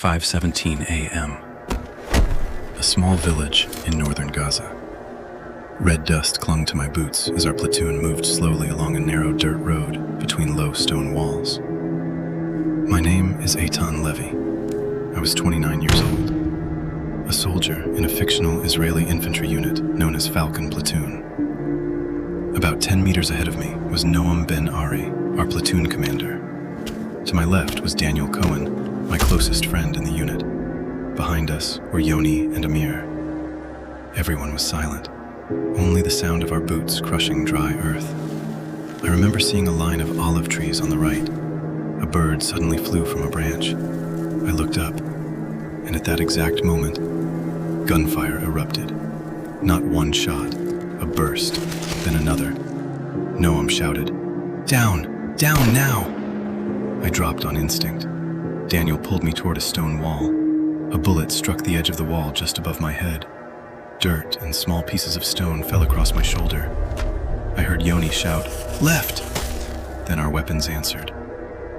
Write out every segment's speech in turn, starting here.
5:17 a.m. A small village in northern Gaza. Red dust clung to my boots as our platoon moved slowly along a narrow dirt road between low stone walls. My name is Eitan Levi. I was 29 years old, a soldier in a fictional Israeli infantry unit known as Falcon Platoon. About 10 meters ahead of me was Noam Ben Ari, our platoon commander. To my left was Daniel Cohen, my closest friend in the unit. Behind us were Yoni and Amir. Everyone was silent, only the sound of our boots crushing dry earth. I remember seeing a line of olive trees on the right. A bird suddenly flew from a branch. I looked up, and at that exact moment, gunfire erupted. Not one shot, a burst, then another. Noam shouted, "Down! Down now!" I dropped on instinct. Daniel pulled me toward a stone wall. A bullet struck the edge of the wall just above my head. Dirt and small pieces of stone fell across my shoulder. I heard Yoni shout, "Left!" Then our weapons answered.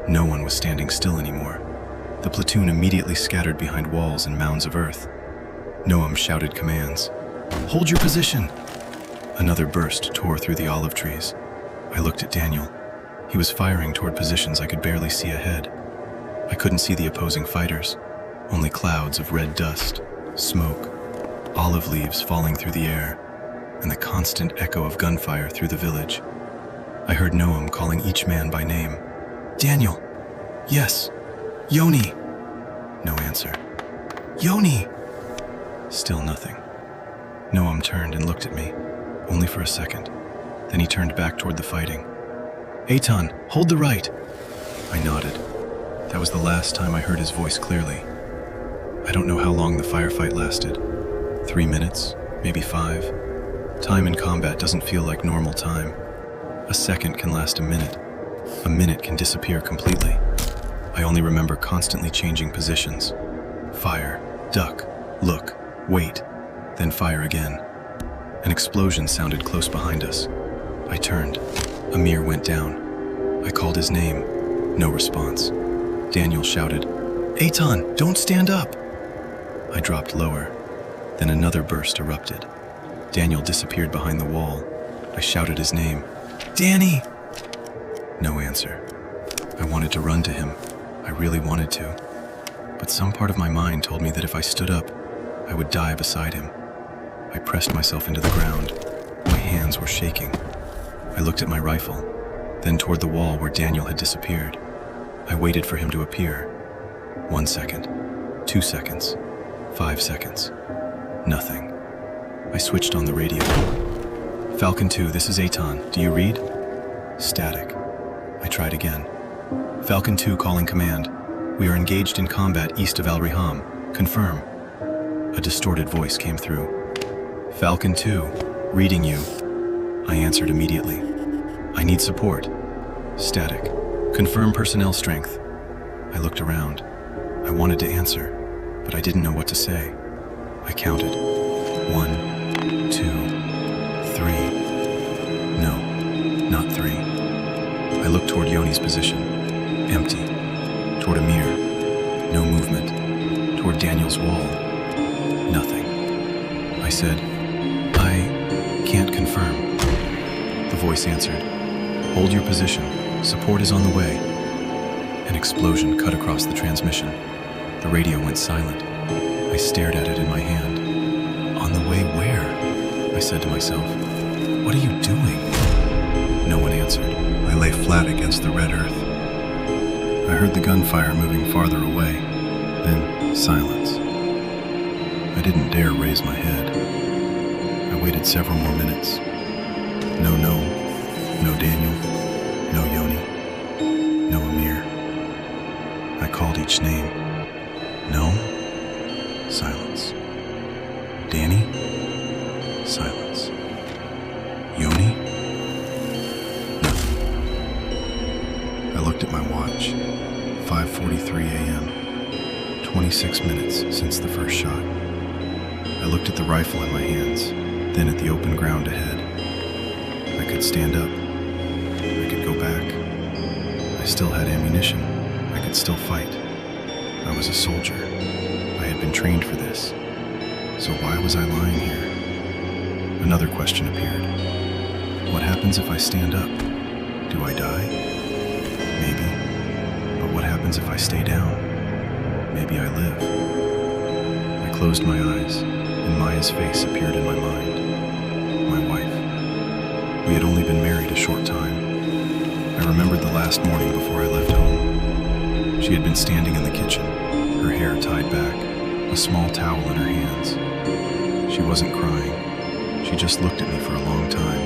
No one was standing still anymore. The platoon immediately scattered behind walls and mounds of earth. Noam shouted commands. "Hold your position!" Another burst tore through the olive trees. I looked at Daniel. He was firing toward positions I could barely see ahead. I couldn't see the opposing fighters, only clouds of red dust, smoke, olive leaves falling through the air, and the constant echo of gunfire through the village. I heard Noam calling each man by name. "Daniel!" "Yes!" "Yoni!" No answer. "Yoni!" Still nothing. Noam turned and looked at me, only for a second. Then he turned back toward the fighting. "Eitan, hold the right!" I nodded. That was the last time I heard his voice clearly. I don't know how long the firefight lasted. 3 minutes, maybe 5. Time in combat doesn't feel like normal time. A second can last a minute. A minute can disappear completely. I only remember constantly changing positions. Fire, duck, look, wait, then fire again. An explosion sounded close behind us. I turned. Amir went down. I called his name. No response. Daniel shouted, "Eitan, don't stand up!" I dropped lower. Then another burst erupted. Daniel disappeared behind the wall. I shouted his name. "Danny!" No answer. I wanted to run to him. I really wanted to. But some part of my mind told me that if I stood up, I would die beside him. I pressed myself into the ground. My hands were shaking. I looked at my rifle, then toward the wall where Daniel had disappeared. I waited for him to appear. 1 second, 2 seconds, 5 seconds. Nothing. I switched on the radio. "Falcon 2, this is Eitan. Do you read?" Static. I tried again. "Falcon 2 calling command. We are engaged in combat east of Al-Riham. Confirm." A distorted voice came through. "Falcon 2, reading you." I answered immediately. "I need support." Static. "Confirm personnel strength." I looked around. I wanted to answer, but I didn't know what to say. I counted. 1, 2, 3. No, not 3. I looked toward Yoni's position. Empty. Toward Amir. No movement. Toward Daniel's wall. Nothing. I said, "I can't confirm." The voice answered, "Hold your position. Support is on the way." An explosion cut across the transmission. The radio went silent. I stared at it in my hand. "On the way where?" I said to myself. "What are you doing?" No one answered. I lay flat against the red earth. I heard the gunfire moving farther away, then silence. I didn't dare raise my head. I waited several more minutes. No Noam, no Daniel, no Yoni, no Amir. I called each name. No? Silence. Danny? Silence. Yoni? Nothing. I looked at my watch. 5:43 a.m. 26 minutes since the first shot. I looked at the rifle in my hands, then at the open ground ahead. I could stand up. I could go back. I still had ammunition. I could still fight. I was a soldier. I had been trained for this. So why was I lying here? Another question appeared. What happens if I stand up? Do I die? Maybe. But what happens if I stay down? Maybe I live. I closed my eyes, and Maya's face appeared in my mind. My wife. We had only been married a short time. I remembered the last morning before I left home. She had been standing in the kitchen, her hair tied back, a small towel in her hands. She wasn't crying. She just looked at me for a long time.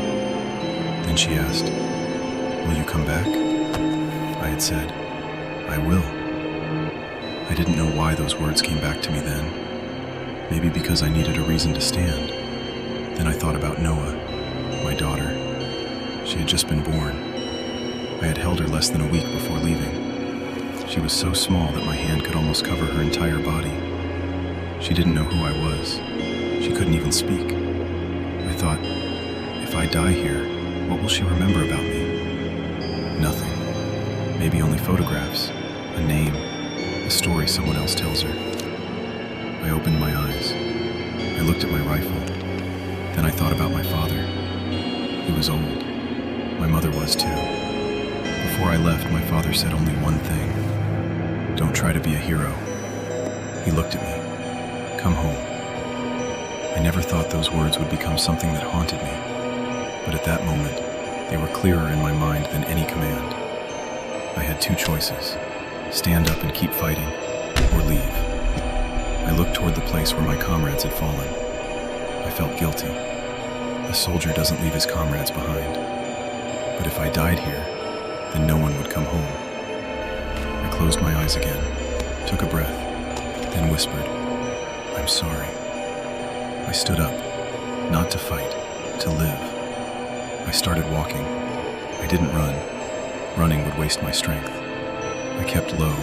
Then she asked, "Will you come back?" I had said, "I will." I didn't know why those words came back to me then. Maybe because I needed a reason to stand. Then I thought about Noah, my daughter. She had just been born. I had held her less than a week before leaving. She was so small that my hand could almost cover her entire body. She didn't know who I was. She couldn't even speak. I thought, if I die here, what will she remember about me? Nothing. Maybe only photographs, a name, a story someone else tells her. I opened my eyes. I looked at my rifle. Then I thought about my father. He was old. My mother was too. Before I left, my father said only one thing. Don't try to be a hero. He looked at me. Come home. I never thought those words would become something that haunted me. But at that moment, they were clearer in my mind than any command. I had two choices. Stand up and keep fighting, or leave. I looked toward the place where my comrades had fallen. I felt guilty. A soldier doesn't leave his comrades behind. But if I died here, then no one would come home. I closed my eyes again, took a breath, then whispered, "I'm sorry." I stood up, not to fight, to live. I started walking. I didn't run. Running would waste my strength. I kept low,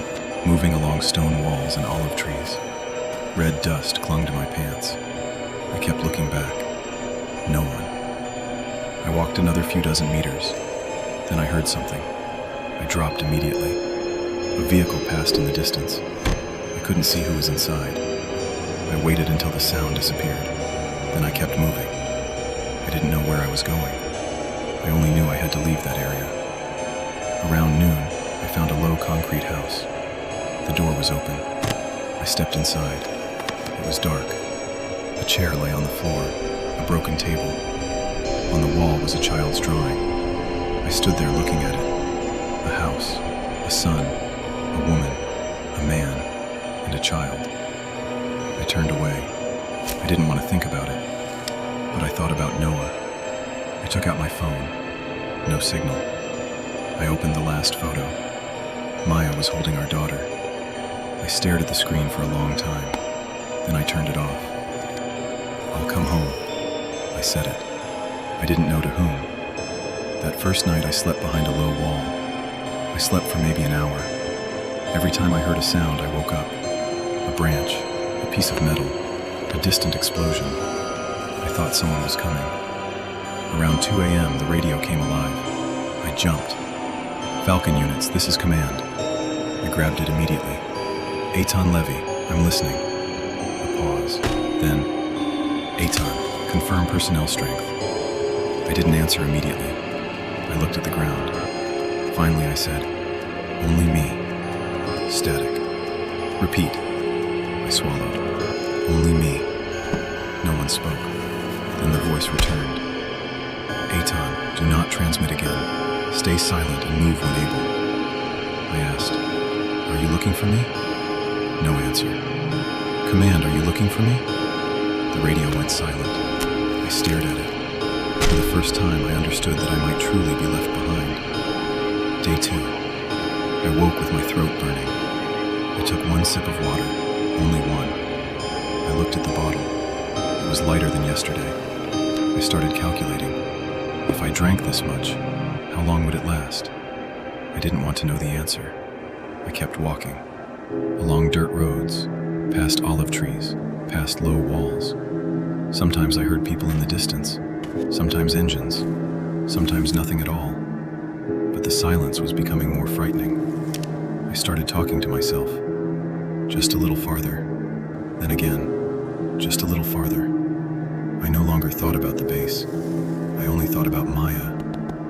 moving along stone walls and olive trees. Red dust clung to my pants. I kept looking back. No one. I walked another few dozen meters. Then I heard something. I dropped immediately. A vehicle passed in the distance. I couldn't see who was inside. I waited until the sound disappeared. Then I kept moving. I didn't know where I was going. I only knew I had to leave that area. Around noon, I found a low concrete house. The door was open. I stepped inside. It was dark. A chair lay on the floor, a broken table. On the wall was a child's drawing. I stood there looking at it. A house, a son, a woman, a man, and a child. I turned away. I didn't want to think about it, but I thought about Noah. I took out my phone. No signal. I opened the last photo. Maya was holding our daughter. I stared at the screen for a long time. Then I turned it off. "I'll come home," I said it. I didn't know to whom. That first night I slept behind a low wall. I slept for maybe an hour. Every time I heard a sound, I woke up. A branch, a piece of metal, a distant explosion. I thought someone was coming. Around 2 a.m., the radio came alive. I jumped. "Falcon units, this is command." I grabbed it immediately. "Eitan Levi, I'm listening." A pause. Then, "Eitan, confirm personnel strength." I didn't answer immediately. I looked at the ground. Finally, I said, "Only me." Static. "Repeat." I swallowed. "Only me." No one spoke. Then the voice returned. "Eitan, do not transmit again. Stay silent and move when able." I asked, "Are you looking for me?" No answer. "Command, are you looking for me?" The radio went silent. I stared at it. For the first time, I understood that I might truly be left behind. Day 2. I woke with my throat burning. I took one sip of water, only one. I looked at the bottle. It was lighter than yesterday. I started calculating. If I drank this much, how long would it last? I didn't want to know the answer. I kept walking. Along dirt roads, past olive trees, past low walls. Sometimes I heard people in the distance, sometimes engines, sometimes nothing at all. But the silence was becoming more frightening. I started talking to myself. Just a little farther. Then again, just a little farther. I no longer thought about the base. I only thought about Maya,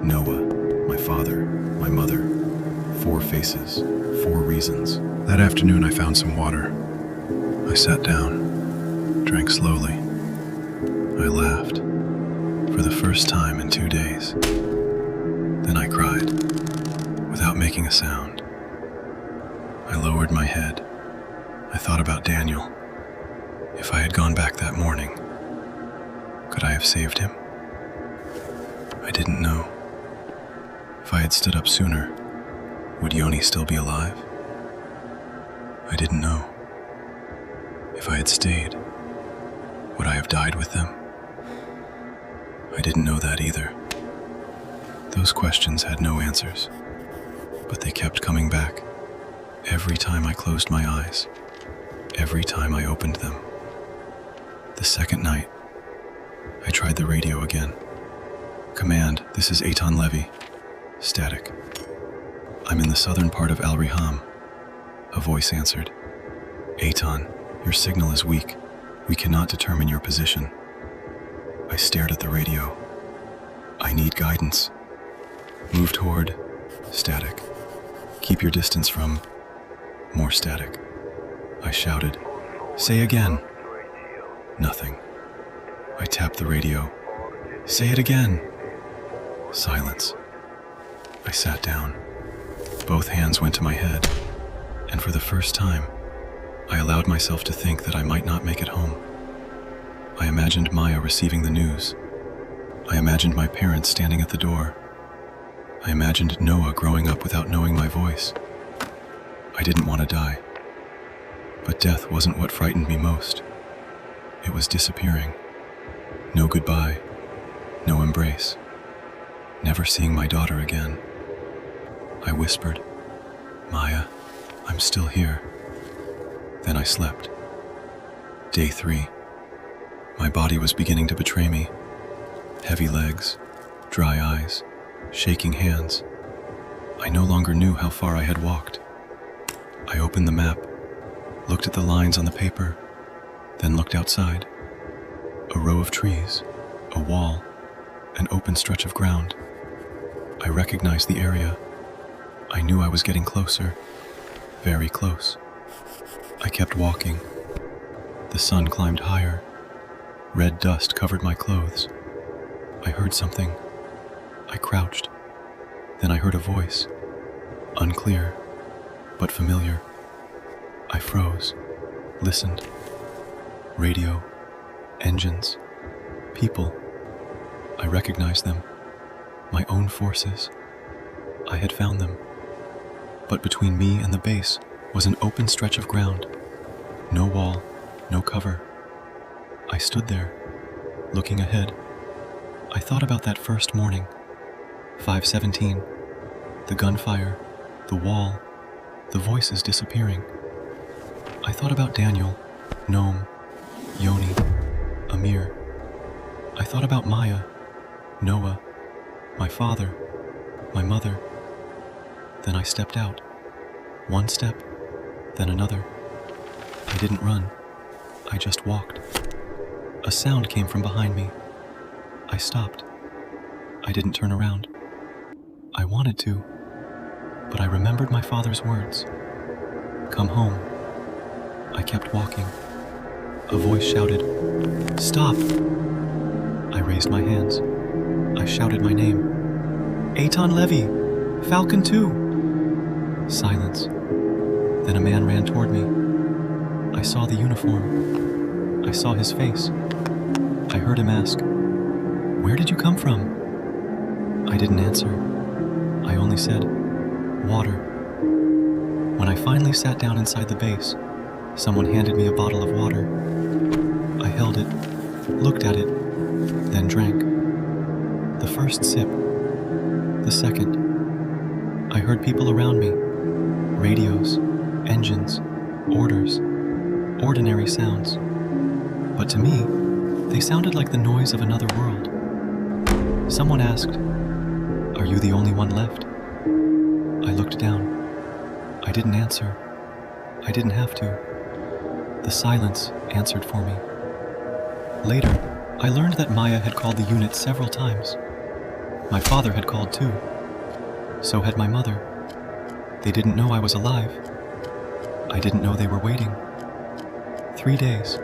Noah, my father, my mother. 4 faces, 4 reasons. That afternoon I found some water. I sat down, drank slowly. I laughed, for the first time in 2 days. Then I cried, without making a sound. I lowered my head. I thought about Daniel. If I had gone back that morning, could I have saved him? I didn't know. If I had stood up sooner, would Yoni still be alive? I didn't know. If I had stayed, would I have died with them? I didn't know that either. Those questions had no answers, but they kept coming back. Every time I closed my eyes, every time I opened them. The second night, I tried the radio again. Command, this is Eitan Levi. Static. I'm in the southern part of Al Riham. A voice answered. Eitan, your signal is weak. We cannot determine your position. I stared at the radio. I need guidance. Move toward. Static. Keep your distance from. More static. I shouted. Say again. Nothing. I tapped the radio. Say it again. Silence. I sat down. Both hands went to my head, and for the first time, I allowed myself to think that I might not make it home. I imagined Maya receiving the news. I imagined my parents standing at the door. I imagined Noah growing up without knowing my voice. I didn't want to die. But death wasn't what frightened me most. It was disappearing. No goodbye, no embrace. Never seeing my daughter again. I whispered, Maya, I'm still here. Then I slept. Day 3. My body was beginning to betray me. Heavy legs, dry eyes, shaking hands. I no longer knew how far I had walked. I opened the map, looked at the lines on the paper, then looked outside. A row of trees, a wall, an open stretch of ground. I recognized the area. I knew I was getting closer, very close. I kept walking. The sun climbed higher. Red dust covered my clothes. I heard something. I crouched. Then I heard a voice, unclear, but familiar. I froze, listened. Radio, engines, people. I recognized them. My own forces. I had found them. But between me and the base was an open stretch of ground. No wall, no cover. I stood there, looking ahead. I thought about that first morning. 5:17. The gunfire, the wall, the voices disappearing. I thought about Daniel, Noam, Yoni, Amir. I thought about Maya, Noah, my father, my mother. Then I stepped out. One step, then another. I didn't run. I just walked. A sound came from behind me. I stopped. I didn't turn around. I wanted to, but I remembered my father's words. Come home. I kept walking. A voice shouted, Stop! I raised my hands. I shouted my name. Eitan Levi! Falcon 2! Silence. Then a man ran toward me. I saw the uniform. I saw his face. I heard him ask, Where did you come from? I didn't answer. I only said, Water. When I finally sat down inside the base, someone handed me a bottle of water. I held it, looked at it, then drank. The first sip. The second. I heard people around me. Radios, engines, orders, ordinary sounds. But to me, they sounded like the noise of another world. Someone asked, Are you the only one left? I looked down. I didn't answer. I didn't have to. The silence answered for me. Later, I learned that Maya had called the unit several times. My father had called too. So had my mother. They didn't know I was alive. I didn't know they were waiting. 3 days.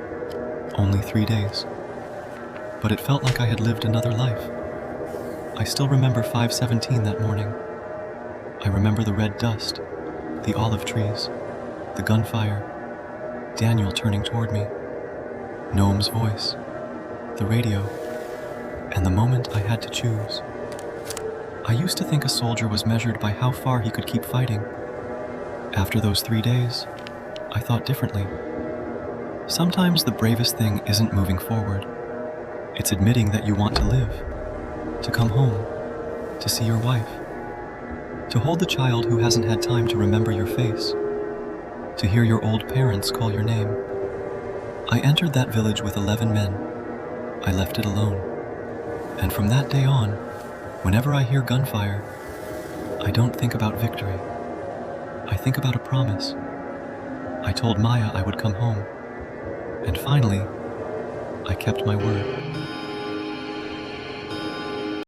Only 3 days. But it felt like I had lived another life. I still remember 5:17 that morning. I remember the red dust, the olive trees, the gunfire, Daniel turning toward me, Noam's voice, the radio, and the moment I had to choose. I used to think a soldier was measured by how far he could keep fighting. After those 3 days, I thought differently. Sometimes the bravest thing isn't moving forward. It's admitting that you want to live, to come home, to see your wife, to hold the child who hasn't had time to remember your face, to hear your old parents call your name. I entered that village with 11 men. I left it alone. And from that day on, whenever I hear gunfire, I don't think about victory. I think about a promise. I told Maya I would come home. And finally, I kept my word.